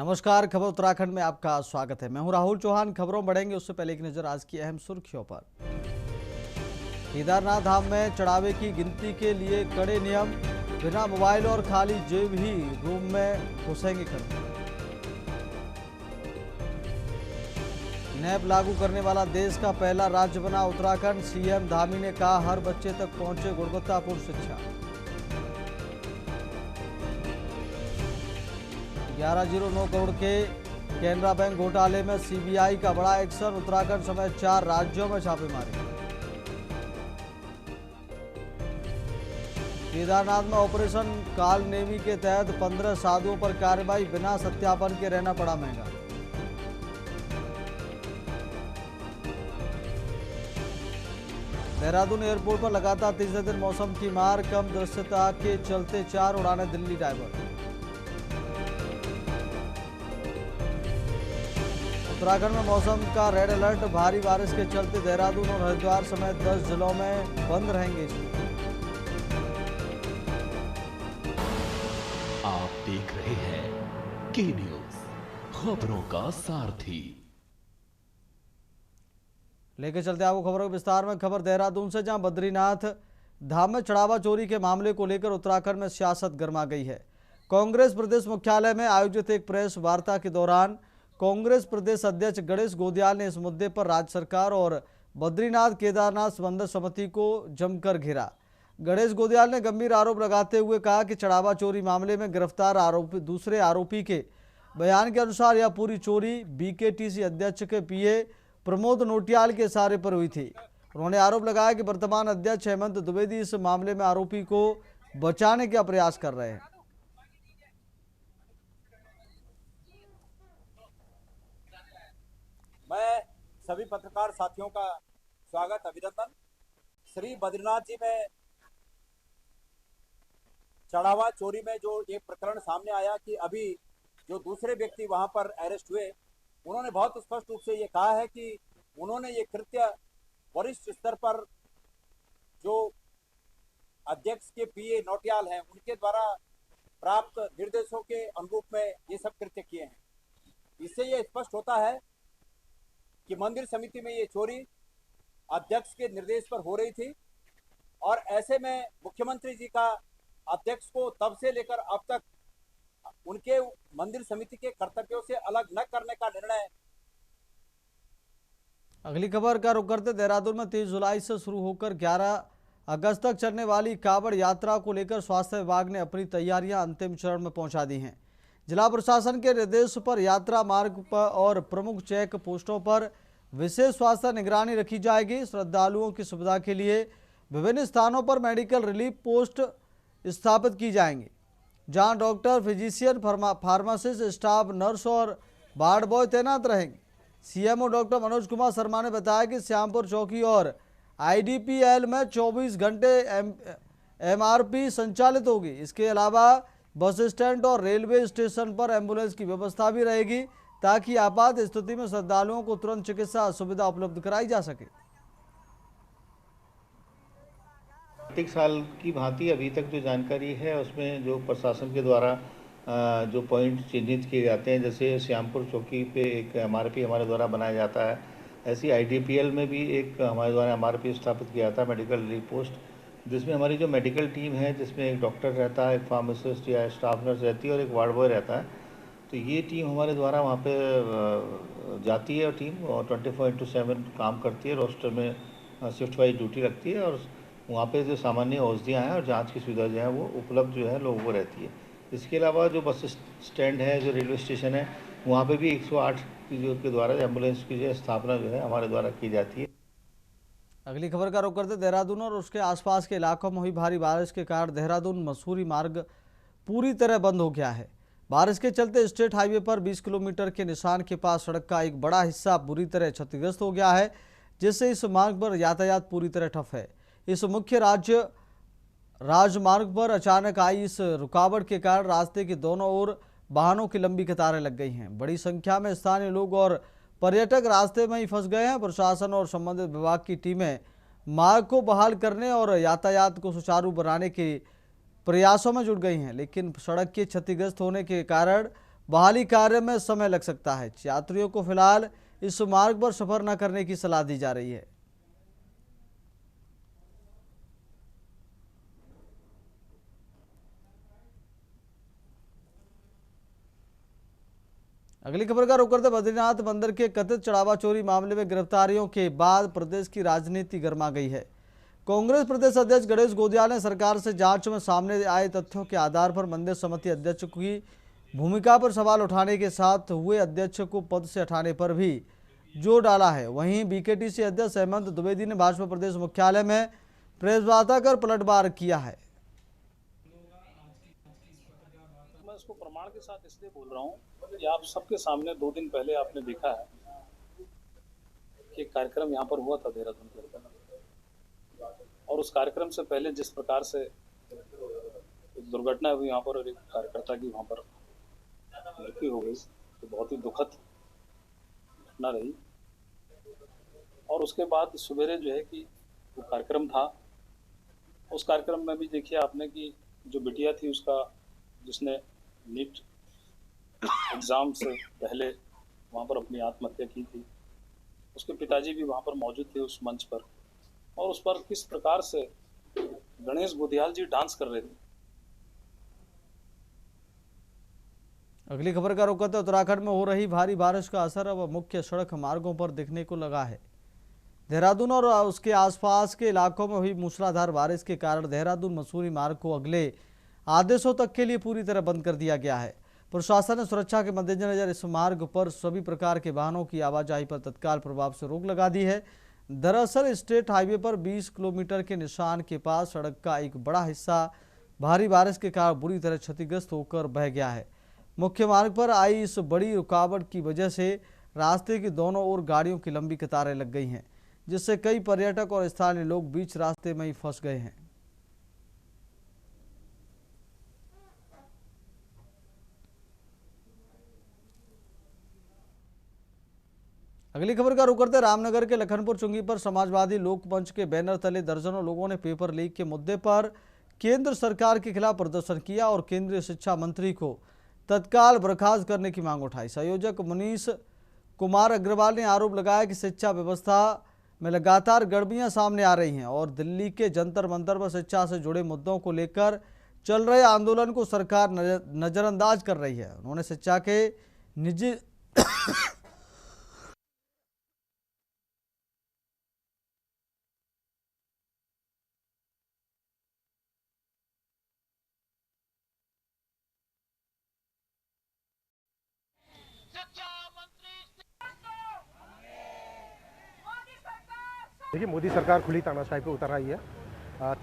नमस्कार, खबर उत्तराखंड में आपका स्वागत है। मैं हूं राहुल चौहान। खबरों बढ़ेंगे उससे पहले एक नजर आज की अहम सुर्खियों पर। केदारनाथ धाम में चढ़ावे की गिनती के लिए कड़े नियम, बिना मोबाइल और खाली जेब ही रूम में घुसेंगे कर्मी। नैब लागू करने वाला देश का पहला राज्य बना उत्तराखंड। सीएम धामी ने कहा, हर बच्चे तक पहुंचे गुणवत्तापूर्ण शिक्षा। 1109 करोड़ के कैनरा बैंक घोटाले में सीबीआई का बड़ा एक्शन। उत्तराखंड समेत 4 राज्यों में छापेमारी। केदारनाथ में ऑपरेशन काल नेवी के तहत 15 साधुओं पर कार्रवाई, बिना सत्यापन के रहना पड़ा महंगा। देहरादून एयरपोर्ट पर लगातार तीसरे दिन मौसम की मार, कम दृश्यता के चलते 4 उड़ानें दिल्ली डायवर्ट। उत्तराखंड में मौसम का रेड अलर्ट, भारी बारिश के चलते देहरादून और हरिद्वार समेत 10 जिलों में बंद रहेंगे स्कूल। आप देख रहे हैं के न्यूज, खबरों का सारथी। लेके चलते आपको खबरों के विस्तार में। खबर देहरादून से, जहां बद्रीनाथ धाम में चढ़ावा चोरी के मामले को लेकर उत्तराखंड में सियासत गर्मा गई है। कांग्रेस प्रदेश मुख्यालय में आयोजित एक प्रेस वार्ता के दौरान कांग्रेस प्रदेश अध्यक्ष गणेश गोदियाल ने इस मुद्दे पर राज्य सरकार और बद्रीनाथ केदारनाथ समन्वय समिति को जमकर घेरा। गणेश गोदियाल ने गंभीर आरोप लगाते हुए कहा कि चढ़ावा चोरी मामले में गिरफ्तार दूसरे आरोपी के बयान के अनुसार यह पूरी चोरी बीकेटीसी अध्यक्ष के पीए प्रमोद नोटियाल के इशारे पर हुई थी। उन्होंने आरोप लगाया कि वर्तमान अध्यक्ष हेमंत द्विवेदी इस मामले में आरोपी को बचाने का प्रयास कर रहे हैं। मैं सभी पत्रकार साथियों का स्वागत, अभिनंदन। श्री बद्रीनाथ जी में चढ़ावा चोरी में जो एक प्रकरण सामने आया कि अभी जो दूसरे व्यक्ति वहां पर अरेस्ट हुए, उन्होंने बहुत स्पष्ट रूप से ये कहा है कि उन्होंने ये कृत्य वरिष्ठ स्तर पर जो अध्यक्ष के पीए नौटियाल हैं उनके द्वारा प्राप्त निर्देशों के अनुरूप में ये सब कृत्य किए हैं। इससे ये स्पष्ट होता है कि मंदिर समिति में ये चोरी अध्यक्ष के निर्देश पर हो रही थी और ऐसे में मुख्यमंत्री जी का अध्यक्ष को तब से लेकर अब तक उनके मंदिर समिति के कर्तव्यों से अलग न करने का निर्णय। अगली खबर का रुख करते, देहरादून में 30 जुलाई से शुरू होकर 11 अगस्त तक चलने वाली कांवड़ यात्रा को लेकर स्वास्थ्य विभाग ने अपनी तैयारियां अंतिम चरण में पहुंचा दी हैं। जिला प्रशासन के निर्देश पर यात्रा मार्ग पर और प्रमुख चेक पोस्टों पर विशेष स्वास्थ्य निगरानी रखी जाएगी। श्रद्धालुओं की सुविधा के लिए विभिन्न स्थानों पर मेडिकल रिलीफ पोस्ट स्थापित की जाएंगी, जहां doctor, physician, pharmacist, staff nurse और वार्ड बॉय तैनात रहेंगे। सीएमओ डॉक्टर मनोज कुमार शर्मा ने बताया कि श्यामपुर चौकी और आईडीपीएल में 24 घंटे एमआरपी संचालित होगी। इसके अलावा बस स्टैंड और रेलवे स्टेशन पर एम्बुलेंस की व्यवस्था भी रहेगी, ताकि आपात स्थिति में श्रद्धालुओं को तुरंत चिकित्सा सुविधा उपलब्ध कराई जा सके। प्रत्येक साल की भांति अभी तक जो जानकारी है उसमें जो प्रशासन के द्वारा जो पॉइंट चिन्हित किए जाते हैं, जैसे श्यामपुर चौकी पे एक एमआरपी हमारे द्वारा बनाया जाता है, ऐसी आईडीपीएल में भी एक हमारे द्वारा एमआरपी स्थापित किया जाता है, मेडिकल रिलीफ पोस्ट, जिसमें हमारी जो मेडिकल टीम है जिसमें एक डॉक्टर रहता है, एक फार्मासिस्ट या स्टाफ नर्स रहती है और एक वार्ड बॉय रहता है। तो ये टीम हमारे द्वारा वहाँ पे जाती है और टीम और 24/7 काम करती है, रोस्टर में शिफ्ट वाइज ड्यूटी रखती है और वहाँ पे जो सामान्य औषधियाँ हैं और जांच की सुविधा जो है वो उपलब्ध जो है लोगों को रहती है। इसके अलावा जो बस स्टैंड है, जो रेलवे स्टेशन है, वहाँ पे भी 108 के द्वारा एम्बुलेंस की जो स्थापना जो है हमारे द्वारा की जाती है। अगली खबर का रुख करते, देहरादून और उसके आसपास के इलाकों में हुई भारी बारिश के कारण देहरादून मसूरी मार्ग पूरी तरह बंद हो गया है। बारिश के चलते स्टेट हाईवे पर 20 किलोमीटर के निशान के पास सड़क का एक बड़ा हिस्सा बुरी तरह क्षतिग्रस्त हो गया है, जिससे इस मार्ग पर यातायात पूरी तरह ठप है। इस मुख्य राजमार्ग पर अचानक आई इस रुकावट के कारण रास्ते के दोनों ओर वाहनों की लंबी कतारें लग गई हैं। बड़ी संख्या में स्थानीय लोग और पर्यटक रास्ते में ही फंस गए हैं। प्रशासन और संबंधित विभाग की टीमें मार्ग को बहाल करने और यातायात को सुचारू बनाने के प्रयासों में जुट गई हैं, लेकिन सड़क के क्षतिग्रस्त होने के कारण बहाली कार्य में समय लग सकता है। यात्रियों को फिलहाल इस मार्ग पर सफर न करने की सलाह दी जा रही है। अगली खबर का रुख करते बद्रीनाथ मंदिर के कथित चढ़ावा चोरी मामले में गिरफ्तारियों के बाद प्रदेश की राजनीति गर्मा गई है। कांग्रेस प्रदेश अध्यक्ष गणेश गोदिया ने सरकार से जांच में सामने आए तथ्यों के आधार पर मंदिर समिति अध्यक्ष की भूमिका पर सवाल उठाने के साथ हुए अध्यक्ष को पद से हटाने पर भी जोर डाला है। वहीं बीकेटीसी अध्यक्ष हेमंत द्विवेदी ने भाजपा प्रदेश मुख्यालय में प्रेस वार्ता कर पलटवार किया है। मैं इसको प्रमाण के साथ इसलिए बोल रहा हूँ कि आप सबके सामने 2 दिन पहले आपने देखा है कि एक कार्यक्रम यहाँ पर हुआ था देहरादून के अंदर, और उस कार्यक्रम से पहले जिस प्रकार से एक दुर्घटना हुई यहाँ पर और एक कार्यकर्ता की वहाँ पर मृत्यु हो गई, तो बहुत ही दुखद घटना रही। और उसके बाद सवेरे जो है कि वो कार्यक्रम था, उस कार्यक्रम में भी देखिए आपने कि जो बिटिया थी उसका, जिसने नीट एग्ज़ाम से पहले वहाँ पर अपनी आत्महत्या की थी, उसके पिताजी भी वहाँ पर मौजूद थे उस मंच पर, और उस पर किस प्रकार से गणेश गोदियाल जी डांस कर रहे थे। अगली खबर का रुख करते उत्तराखंड में हो रही भारी बारिश का असर अब मुख्य सड़क मार्गों पर दिखने को लगा है। देहरादून और उसके आसपास के इलाकों में हुई मूसलाधार बारिश के कारण देहरादून मसूरी मार्ग को अगले आदेशों तक के लिए पूरी तरह बंद कर दिया गया है। प्रशासन ने सुरक्षा के मद्देनजर इस मार्ग पर सभी प्रकार के वाहनों की आवाजाही पर तत्काल प्रभाव से रोक लगा दी है। दरअसल स्टेट हाईवे पर 20 किलोमीटर के निशान के पास सड़क का एक बड़ा हिस्सा भारी बारिश के कारण बुरी तरह क्षतिग्रस्त होकर बह गया है। मुख्य मार्ग पर आई इस बड़ी रुकावट की वजह से रास्ते की दोनों ओर गाड़ियों की लंबी कतारें लग गई हैं, जिससे कई पर्यटक और स्थानीय लोग बीच रास्ते में ही फंस गए हैं। अगली खबर का रुख करते रामनगर के लखनपुर चुंगी पर समाजवादी लोक मंच के बैनर तले दर्जनों लोगों ने पेपर लीक के मुद्दे पर केंद्र सरकार के खिलाफ प्रदर्शन किया और केंद्रीय शिक्षा मंत्री को तत्काल बर्खास्त करने की मांग उठाई। संयोजक मनीष कुमार अग्रवाल ने आरोप लगाया कि शिक्षा व्यवस्था में लगातार गड़बड़ियां सामने आ रही हैं और दिल्ली के जंतर मंतर पर शिक्षा से जुड़े मुद्दों को लेकर चल रहे आंदोलन को सरकार नजरअंदाज कर रही है। उन्होंने शिक्षा के निजी देखिए, मोदी सरकार खुली तानाशाही पे उतर आई है।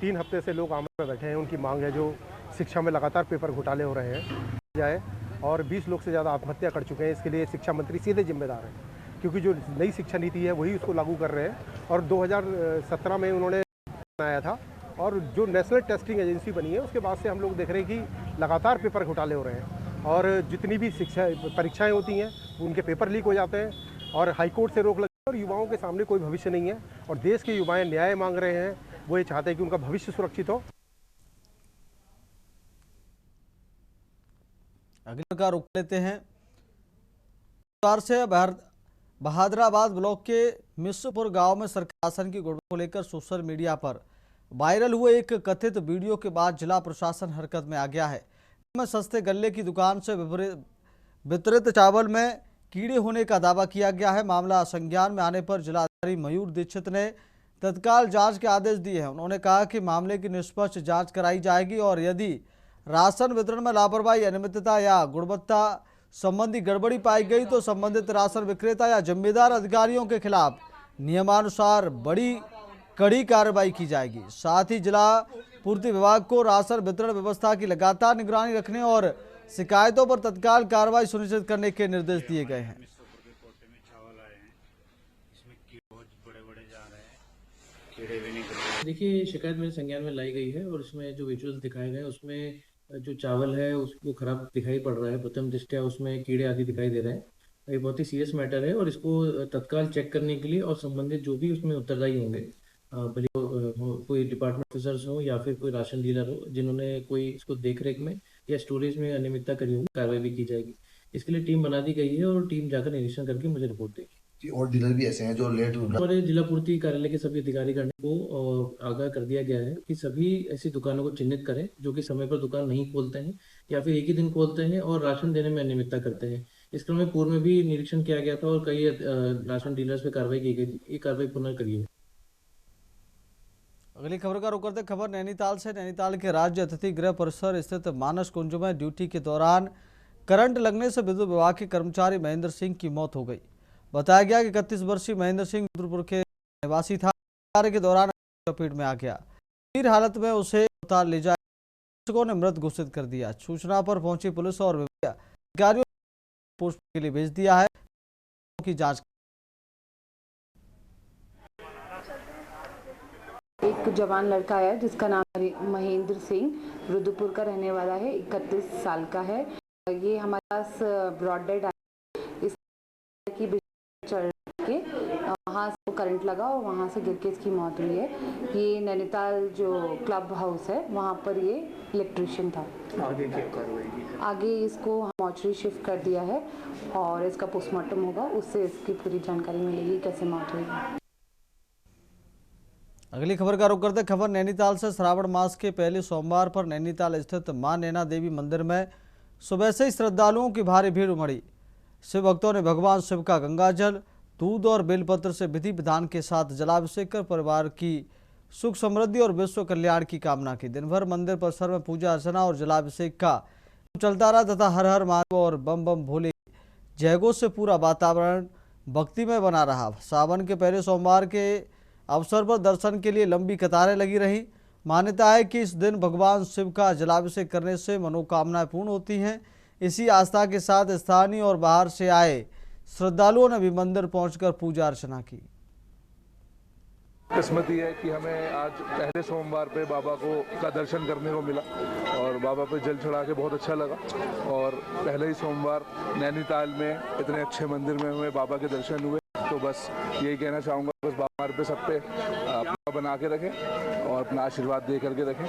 3 हफ्ते से लोग आमने में बैठे हैं। उनकी मांग है जो शिक्षा में लगातार पेपर घोटाले हो रहे हैं जाए, और 20 लोग से ज़्यादा आत्महत्या कर चुके हैं। इसके लिए शिक्षा मंत्री सीधे जिम्मेदार हैं, क्योंकि जो नई शिक्षा नीति है वही उसको लागू कर रहे हैं। और 2017 में उन्होंने बनाया था, और जो नेशनल टेस्टिंग एजेंसी बनी है उसके बाद से हम लोग देख रहे हैं कि लगातार पेपर घोटाले हो रहे हैं, और जितनी भी शिक्षा परीक्षाएँ होती हैं उनके पेपर लीक हो जाते हैं, और हाईकोर्ट से रोक लगी, और युवाओं के सामने कोई भविष्य नहीं है। और देश के युवाएं न्याय मांग रहे हैं, वो ये चाहते हैं कि उनका भविष्य सुरक्षित हो। अगले का रुख लेते हैं से बहादुराबाद ब्लॉक के मिश्रपुर गांव में सरकार शासन की गुणवत्ता को लेकर सोशल मीडिया पर वायरल हुए एक कथित वीडियो के बाद जिला प्रशासन हरकत में आ गया है। में सस्ते गल्ले की दुकान से वितरित चावल में कीड़े होने का दावा किया गया है। मामला संज्ञान में आने पर जिलाधिकारी मयूर दीक्षित ने तत्काल जांच के आदेश दिए हैं। उन्होंने कहा कि मामले की निष्पक्ष जांच कराई जाएगी और यदि राशन वितरण में लापरवाही, अनियमितता या गुणवत्ता संबंधी गड़बड़ी पाई गई तो संबंधित राशन विक्रेता या जिम्मेदार अधिकारियों के खिलाफ नियमानुसार बड़ी कड़ी कार्रवाई की जाएगी। साथ ही जिला पूर्ति विभाग को राशन वितरण व्यवस्था की लगातार निगरानी रखने और शिकायतों पर तत्काल कार्रवाई सुनिश्चित करने के निर्देश दिए गए हैं। देखिए, शिकायत मेरे संज्ञान में लाई गई है और इसमें जो विजुअल्स दिखाए गए हैं उसमें जो चावल है उसको खराब दिखाई पड़ रहा है। प्रथम दृष्टया उसमें कीड़े आदि दिखाई दे रहे हैं। ये बहुत ही सीरियस मैटर है और इसको तत्काल चेक करने के लिए और संबंधित जो भी उसमें उत्तरदायी होंगे, भले कोई डिपार्टमेंट ऑफिसर्स हो या फिर कोई राशन डीलर हो, जिन्होंने कोई इसको देख रेख में या स्टोरेज में अनियमितता करी होगी, कार्रवाई भी की जाएगी। इसके लिए टीम बना दी गई है और टीम जाकर निरीक्षण करके मुझे रिपोर्ट देगी। और डीलर भी ऐसे हैं जो लेट हमारे जिला पूर्ति कार्यालय के सभी अधिकारी गण को आगाह कर दिया गया है कि सभी ऐसी दुकानों को चिन्हित करें जो कि समय पर दुकान नहीं खोलते हैं या फिर एक ही दिन खोलते हैं और राशन देने में अनियमितता करते हैं। इस क्रम में पूर्व में भी निरीक्षण किया गया था और कई राशन डीलर्स पे कार्रवाई की गई थी। ये कार्रवाई पुनः करी है। अगली खबर का रुख करते खबर नैनीताल से। नैनीताल के राज्य अतिथि गृह परिसर स्थित मानस कुंज में ड्यूटी के दौरान करंट लगने से विद्युत विभाग के कर्मचारी महेंद्र सिंह की मौत हो गई। बताया गया कि 31 वर्षीय महेंद्र सिंह रुद्रपुर के निवासी था। कार्य के दौरान चपेट में आ गया। गंभीर हालत में उसे अस्पताल ले जाया, चिकित्सकों ने मृत घोषित कर दिया। सूचना पर पहुंची पुलिस और अधिकारियों ने पोस्टमार्टम के लिए भेज दिया है की जांच। एक जवान लड़का है जिसका नाम महेंद्र सिंह रुद्रपुर का रहने वाला है, 31 साल का है। ये हमारे पास ब्रॉड डेड इस की चढ़ के वहाँ से करंट लगा और वहाँ से गिर के इसकी मौत हुई है। ये नैनीताल जो क्लब हाउस है वहाँ पर ये इलेक्ट्रिशियन था। आगे क्या कार्रवाई? आगे इसको मॉर्चरी शिफ्ट कर दिया है और इसका पोस्टमार्टम होगा, उससे इसकी पूरी जानकारी मिलेगी कैसे मौत हुई। अगली खबर का रुख करते खबर नैनीताल से। श्रावण मास के पहले सोमवार पर नैनीताल स्थित मां नैना देवी मंदिर में सुबह से ही श्रद्धालुओं की भारी भीड़ उमड़ी। शिव भक्तों ने भगवान शिव का गंगाजल, दूध और बेलपत्र से विधि विधान के साथ जलाभिषेक कर परिवार की सुख समृद्धि और विश्व कल्याण की कामना की। दिन भर मंदिर परिसर में पूजा अर्चना और जलाभिषेक का चलता रहा तथा हर हर महादेव और बम बम भोले जयघोष से पूरा वातावरण भक्तिमय बना रहा। सावन के पहले सोमवार के अवसर पर दर्शन के लिए लंबी कतारें लगी रहीं। मान्यता है कि इस दिन भगवान शिव का जलाभिषेक करने से मनोकामनाएं पूर्ण होती हैं। इसी आस्था के साथ स्थानीय और बाहर से आए श्रद्धालुओं ने भी मंदिर पहुंचकर पूजा अर्चना की। किस्मती है कि हमें आज पहले सोमवार पे बाबा का दर्शन करने को मिला और बाबा पे जल चढ़ा के बहुत अच्छा लगा। और पहले ही सोमवार नैनीताल में इतने अच्छे मंदिर में हुए बाबा के दर्शन हुए, तो बस यही कहना चाहूँगा, बस बाबा पे सब पे अपना बना के रखें और अपना आशीर्वाद दे करके रखें।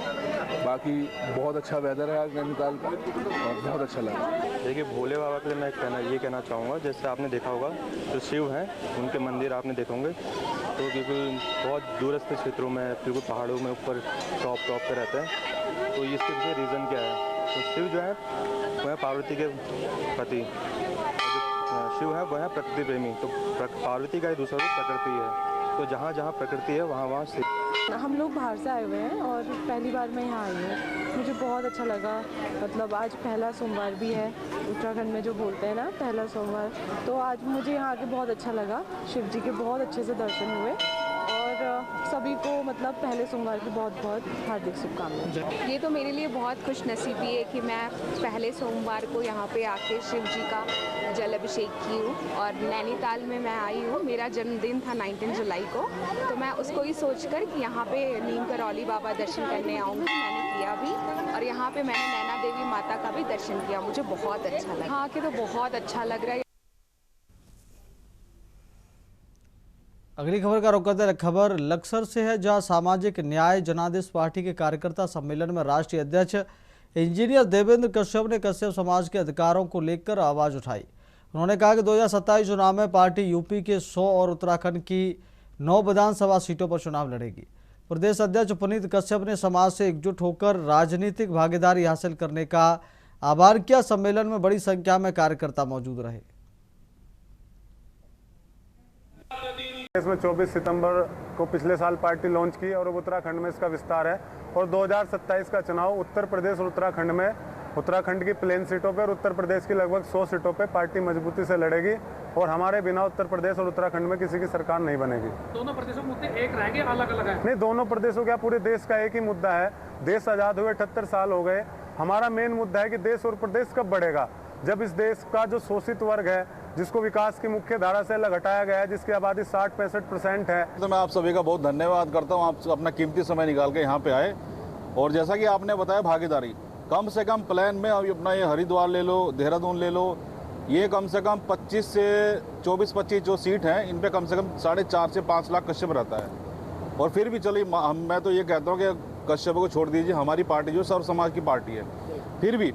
बाकी बहुत अच्छा वेदर है आज नैनीताल का और बहुत अच्छा लगा। देखिए, भोले बाबा के लिए मैं ये कहना चाहूँगा, जैसे आपने देखा होगा जो शिव हैं उनके मंदिर आपने देखे होंगे, तो क्योंकि बहुत दूरस्थ क्षेत्रों में बिल्कुल पहाड़ों में ऊपर टॉप पे रहते हैं, तो इसके पीछे रीज़न क्या है? तो शिव जो है वह है पार्वती के पति, शिव है वह है प्रकृति प्रेमी। तो पार्वती का ही दूसरा रूप प्रकृति है, तो जहाँ जहाँ प्रकृति है वहाँ वहाँ शिव। हम लोग बाहर से आए हुए हैं और पहली बार मैं यहाँ आई हूँ। मुझे बहुत अच्छा लगा। मतलब आज पहला सोमवार भी है, उत्तराखंड में जो बोलते हैं ना पहला सोमवार, तो आज मुझे यहाँ आके बहुत अच्छा लगा। शिव जी के बहुत अच्छे से दर्शन हुए और सभी को मतलब पहले सोमवार की बहुत बहुत हार्दिक शुभकामनाएं। ये तो मेरे लिए बहुत खुश नसीबी है कि मैं पहले सोमवार को यहाँ पे आके शिव जी का जल अभिषेक की हूँ। और नैनीताल में मैं आई हूँ, मेरा जन्मदिन था 19 जुलाई को, तो मैं उसको ही सोचकर कि यहाँ पे नीम करौली बाबा दर्शन करने आऊँगी, मैंने किया भी। और यहाँ पे मैंने नैना देवी माता का भी दर्शन किया, मुझे बहुत अच्छा लगा। हाँ कि तो बहुत अच्छा लग रहा है। अगली खबर का रुख करते खबर लक्सर से है, जहां सामाजिक न्याय जनादेश पार्टी के कार्यकर्ता सम्मेलन में राष्ट्रीय अध्यक्ष इंजीनियर देवेंद्र कश्यप ने कश्यप समाज के अधिकारों को लेकर आवाज उठाई। उन्होंने कहा कि 2027 चुनाव में पार्टी यूपी के 100 और उत्तराखंड की 9 विधानसभा सीटों पर चुनाव लड़ेगी। प्रदेश अध्यक्ष पुनीत कश्यप ने समाज से एकजुट होकर राजनीतिक भागीदारी हासिल करने का आह्वान किया। सम्मेलन में बड़ी संख्या में कार्यकर्ता मौजूद रहे। इसमें 24 सितंबर को पिछले साल पार्टी लॉन्च की और अब उत्तराखंड में इसका विस्तार है। और 2027 का चुनाव उत्तर प्रदेश और उत्तराखंड में, उत्तराखंड की प्लेन सीटों पर और उत्तर प्रदेश की लगभग 100 सीटों पर पार्टी मजबूती से लड़ेगी और हमारे बिना उत्तर प्रदेश और उत्तराखंड में किसी की सरकार नहीं बनेगी। दोनों प्रदेशों के मुद्दे एक रहेंगे, अलग अलग है? नहीं, दोनों प्रदेशों का पूरे देश का एक ही मुद्दा है। देश आज़ाद हुए 78 साल हो गए। हमारा मेन मुद्दा है कि देश और प्रदेश कब बढ़ेगा, जब इस देश का जो शोषित वर्ग है, जिसको विकास की मुख्य धारा से अलग हटाया गया है, जिसकी आबादी 60-65% है। तो मैं आप सभी का बहुत धन्यवाद करता हूं, आप अपना कीमती समय निकाल के यहाँ पे आए। और जैसा कि आपने बताया भागीदारी, कम से कम प्लान में अभी अपना ये हरिद्वार ले लो, देहरादून ले लो, ये कम से कम 25 से 24-25 जो सीट हैं, इन पे कम से कम 4.5 से 5 लाख कश्यप रहता है। और फिर भी चलिए, मैं तो ये कहता हूँ कि कश्यप को छोड़ दीजिए, हमारी पार्टी जो सर्व समाज की पार्टी है, फिर भी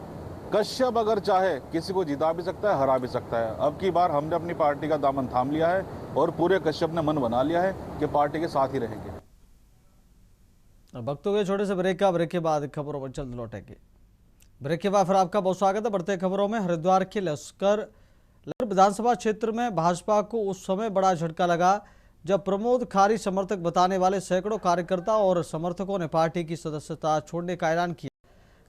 कश्यप अगर चाहे किसी को जिता भी सकता है, हरा भी सकता है। अब की बार हमने अपनी पार्टी का दामन थाम लिया है और पूरे कश्यप ने मन बना लिया है कि पार्टी के साथ ही रहेंगे। वक्त हो गए छोटे से ब्रेक का। ब्रेक के बाद खबरों पर जल्द लौटेंगे। ब्रेक के बाद फिर आपका बहुत स्वागत है। बढ़ते खबरों में, हरिद्वार के लश्कर विधानसभा क्षेत्र में भाजपा को उस समय बड़ा झटका लगा जब प्रमोद खारी समर्थक बताने वाले सैकड़ों कार्यकर्ताओं और समर्थकों ने पार्टी की सदस्यता छोड़ने का ऐलान किया।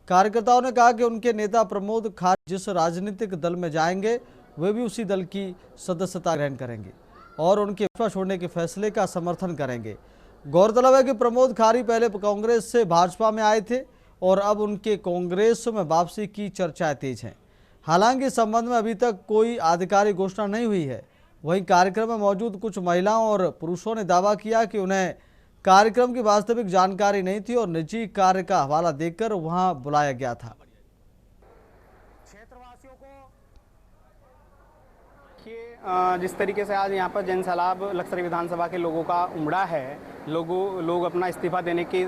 कार्यकर्ताओं ने कहा कि उनके नेता प्रमोद खारी जिस राजनीतिक दल में जाएंगे वे भी उसी दल की सदस्यता ग्रहण करेंगे और उनके भाजपा छोड़ने के फैसले का समर्थन करेंगे। गौरतलब है कि प्रमोद खारी पहले कांग्रेस से भाजपा में आए थे और अब उनके कांग्रेस में वापसी की चर्चाएं तेज हैं। हालांकि इस संबंध में अभी तक कोई आधिकारिक घोषणा नहीं हुई है। वहीं कार्यक्रम में मौजूद कुछ महिलाओं और पुरुषों ने दावा किया कि उन्हें कार्यक्रम की वास्तविक जानकारी नहीं थी और निजी कार्य का हवाला देकर वहां बुलाया गया था। क्षेत्रवासियों को जिस तरीके से आज यहाँ पर जनसैलाब लक्सर विधानसभा के लोगों का उमड़ा है, लोग अपना इस्तीफा देने की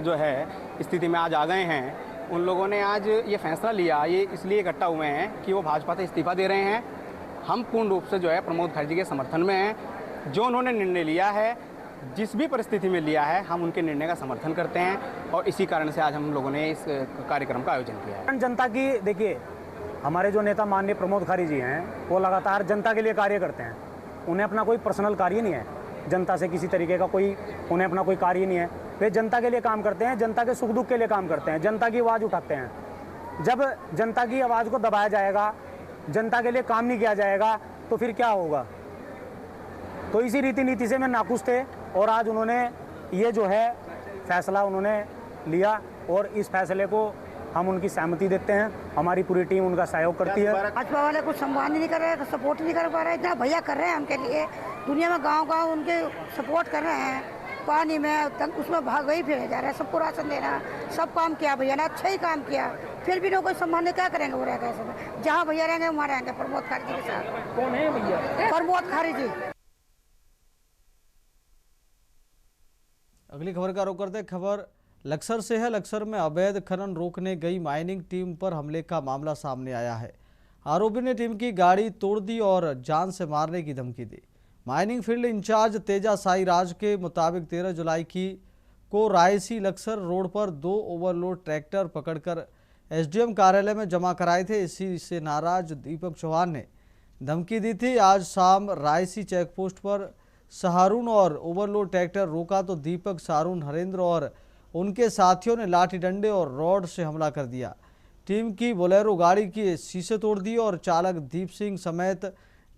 जो है स्थिति में आज आ गए हैं। उन लोगों ने आज ये फैसला लिया, ये इसलिए इकट्ठा हुए हैं कि वो भाजपा से इस्तीफा दे रहे हैं। हम पूर्ण रूप से जो है प्रमोद खारी जी के समर्थन में हैं। जो उन्होंने निर्णय लिया है, जिस भी परिस्थिति में लिया है, हम उनके निर्णय का समर्थन करते हैं और इसी कारण से आज हम लोगों ने इस कार्यक्रम का आयोजन किया है। जनता की देखिए, हमारे जो नेता माननीय प्रमोद खारी जी हैं वो लगातार जनता के लिए कार्य करते हैं। उन्हें अपना कोई पर्सनल कार्य नहीं है, जनता से किसी तरीके का उन्हें अपना कोई कार्य नहीं है। वे जनता के लिए काम करते हैं, जनता के सुख दुख के लिए काम करते हैं, जनता की आवाज़ उठाते हैं। जब जनता की आवाज़ को दबाया जाएगा, जनता के लिए काम नहीं किया जाएगा तो फिर क्या होगा। तो इसी रीति नीति से मैं नाखुश थे और आज उन्होंने ये जो है फैसला उन्होंने लिया और इस फैसले को हम उनकी सहमति देते हैं। हमारी पूरी टीम उनका सहयोग करती है। भाजपा वाले कुछ सम्मान नहीं कर रहे, सपोर्ट नहीं कर पा रहे। इतना भैया कर रहे हैं हमके लिए, दुनिया में गांव उनके सपोर्ट कर रहे हैं। पानी में उसमें भाग गई फिर जा रहा है, सबको राशन देना, सब काम किया भैया ने, अच्छा ही काम किया। फिर भी लोग कोई सम्मान नहीं, क्या करेंगे वो रह गए। जहाँ भैया रहेंगे वहाँ रहेंगे प्रमोद खारी जी के साथ। कौन है भैया? प्रमोद खारी जी। अगली खबर का रुख करते, खबर लक्सर से है। लक्सर में अवैध खनन रोकने गई माइनिंग टीम पर हमले का मामला सामने आया है। आरोपी ने टीम की गाड़ी तोड़ दी और जान से मारने की धमकी दी। Mining field incharge Teja Sai Raj के मुताबिक 13 जुलाई को रायसी लक्सर रोड पर 2 ओवरलोड ट्रैक्टर पकड़कर एसडीएम कार्यालय में जमा कराए थे। इसी से नाराज दीपक चौहान ने धमकी दी थी। आज शाम रायसी चेकपोस्ट पर सहारून और ओवरलोड ट्रैक्टर रोका तो दीपक, सारून, हरेंद्र और उनके साथियों ने लाठी डंडे और रॉड से हमला कर दिया। टीम की बोलेरो गाड़ी के शीशे तोड़ दिए और चालक दीप सिंह समेत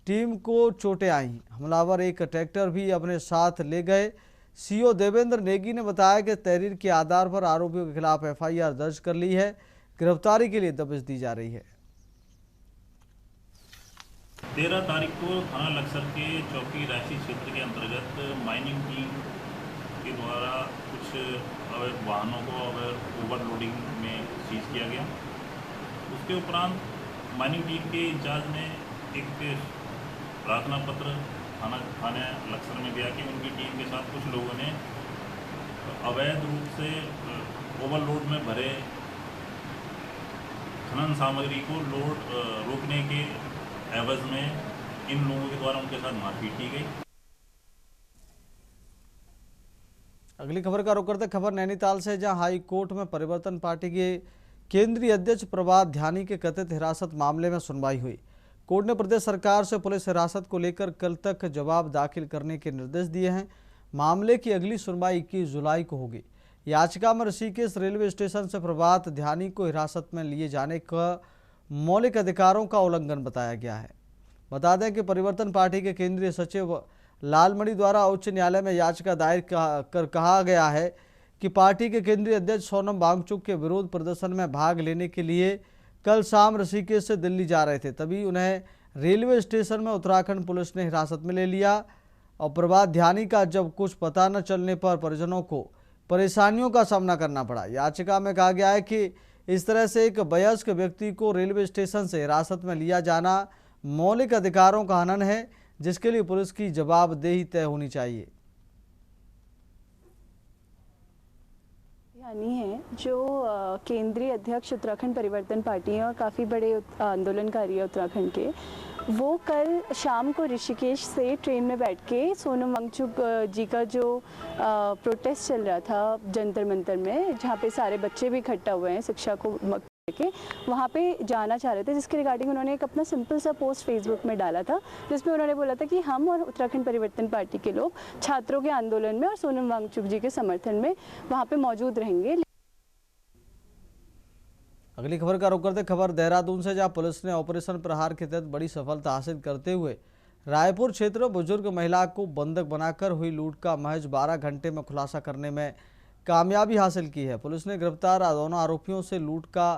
टीम को चोटें आईं। हमलावर एक ट्रैक्टर भी अपने साथ ले गए। सीओ देवेंद्र नेगी ने बताया कि तहरीर के आधार पर आरोपियों के खिलाफ एफआईआर दर्ज कर ली है। गिरफ्तारी के लिए दबिश दी जा रही है। 13 तारीख को थाना लक्सर के चौकी रायसी क्षेत्र के अंतर्गत माइनिंग टीम के द्वारा कुछ अवैध वाहनों को अवैध ओवरलोडिंग में सीज किया गया। उसके उपरांत माइनिंग टीम के इंचार्ज ने एक प्रार्थना पत्र थाने लक्सर में दिया कि उनकी टीम के साथ कुछ लोगों ने अवैध रूप से ओवरलोड में भरे खनन सामग्री को रोकने के एवज में इन लोगों के द्वारा उनके साथ मारपीट की गई। अगली खबर का रुख करते, खबर नैनीताल से, जहां हाई कोर्ट में परिवर्तन पार्टी के केंद्रीय अध्यक्ष प्रभात ध्यानी के कथित हिरासत मामले में सुनवाई हुई। कोर्ट ने प्रदेश सरकार से पुलिस हिरासत को लेकर कल तक जवाब दाखिल करने के निर्देश दिए हैं। मामले की अगली सुनवाई 21 जुलाई को होगी। याचिका में ऋषिकेश रेलवे स्टेशन से प्रभात ध्यानी को हिरासत में लिए जाने का मौलिक अधिकारों का उल्लंघन बताया गया है। बता दें कि परिवर्तन पार्टी के केंद्रीय सचिव लालमणि द्वारा उच्च न्यायालय में याचिका दायर कर कहा गया है कि पार्टी के केंद्रीय अध्यक्ष सोनम वांगचुक के विरोध प्रदर्शन में भाग लेने के लिए कल शाम ऋषिकेश से दिल्ली जा रहे थे। तभी उन्हें रेलवे स्टेशन में उत्तराखंड पुलिस ने हिरासत में ले लिया और प्रभात ध्यानी का जब कुछ पता न चलने पर परिजनों को परेशानियों का सामना करना पड़ा। याचिका में कहा गया है कि इस तरह से एक वयस्क व्यक्ति को रेलवे स्टेशन से हिरासत में लिया जाना मौलिक अधिकारों का हनन है, जिसके लिए पुलिस की जवाबदेही तय होनी चाहिए। यानी है जो केंद्रीय अध्यक्ष उत्तराखंड परिवर्तन पार्टी है और काफ़ी बड़े आंदोलनकारी है उत्तराखंड के, वो कल शाम को ऋषिकेश से ट्रेन में बैठ के सोनम वांगचुक जी का जो प्रोटेस्ट चल रहा था जंतर मंतर में, जहाँ पे सारे बच्चे भी इकट्ठा हुए हैं शिक्षा को के, वहाँ पे जाना चाह रहे थे, जिसके रिगार्डिंग उन्होंने एक अपना सिंपल सा पोस्ट फेसबुक में डाला था, जिसमें उन्होंने बोला था कि हम और उत्तराखंड परिवर्तन पार्टी के लोग छात्रों के आंदोलन में और सोनम वांगचुक जी के समर्थन में वहाँ पे मौजूद रहेंगे। अगली खबर का रुख करते खबर देहरादून से, जहां पुलिस ने ऑपरेशन प्रहार के तहत बड़ी सफलता हासिल करते हुए रायपुर क्षेत्र में बुजुर्ग महिला को बंधक बनाकर हुई लूट का महज 12 घंटे में खुलासा करने में कामयाबी हासिल की है। पुलिस ने गिरफ्तार दोनों आरोपियों से लूट का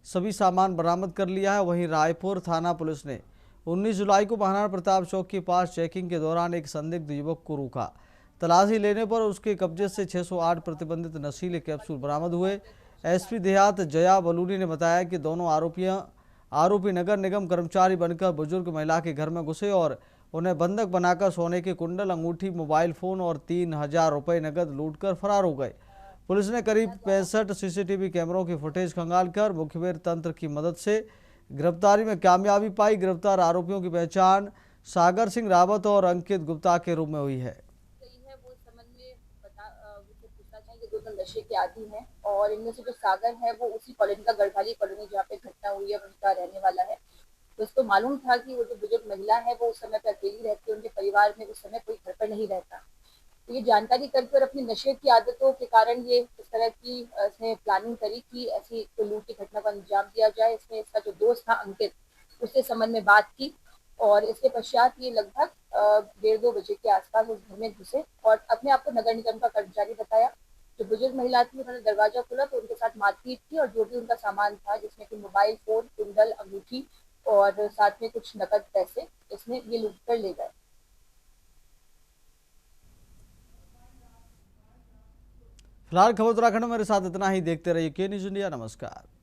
सभी सामान बरामद कर लिया है। वहीं रायपुर थाना पुलिस ने 19 जुलाई को महाराणा प्रताप चौक के पास चेकिंग के दौरान एक संदिग्ध युवक को रोका। तलाशी लेने पर उसके कब्जे से 608 प्रतिबंधित नशीले कैप्सूल बरामद हुए। एसपी देहात जया बलूनी ने बताया कि दोनों आरोपी नगर निगम कर्मचारी बनकर बुजुर्ग महिला के घर में घुसे और उन्हें बंधक बनाकर सोने के कुंडल, अंगूठी, मोबाइल फोन और 3000 रुपये नकद लूटकर फरार हो गए। पुलिस ने करीब 65 सीसीटीवी कैमरों की फुटेज खंगालकर मुखबिर तंत्र की मदद से गिरफ्तारी में कामयाबी पाई। गिरफ्तार आरोपियों की पहचान सागर सिंह रावत और अंकित गुप्ता के रूप में हुई है। नशे के आदी हैं और इनमें से जो सागर है वो उसी कॉलोनी का गढ़वाली कॉलोनी जहाँ पे घटना हुई है उनका रहने वाला है। तो उसको मालूम था कि वो जो बुजुर्ग महिला है वो उस समय पे अकेली रहती है, उनके परिवार में उस समय कोई घर पर नहीं रहता। तो ये जानकारी करके और अपनी नशे की आदतों के कारण ये इस तरह की इसने प्लानिंग करी कि ऐसी कोई लूट की घटना को अंजाम दिया जाए। इसमें इसका जो दोस्त था अंकित, उससे संबंध में बात की और इसके पश्चात ये लगभग 1:30-2 बजे के आसपास उस घर में घुसे और अपने आप को नगर निगम का कर्मचारी बताया। जो बुजुर्ग महिला थी उन्होंने दरवाजा खोला तो उनके साथ मारपीट की और जो भी उनका सामान था, जिसमें कि मोबाइल फोन, कुंडल, अंगूठी और साथ में कुछ नकद पैसे, इसमें ये लूट कर ले गए। फिलहाल खबर उत्तराखंड में मेरे साथ इतना ही। देखते रहिए के न्यूज़ इंडिया। नमस्कार।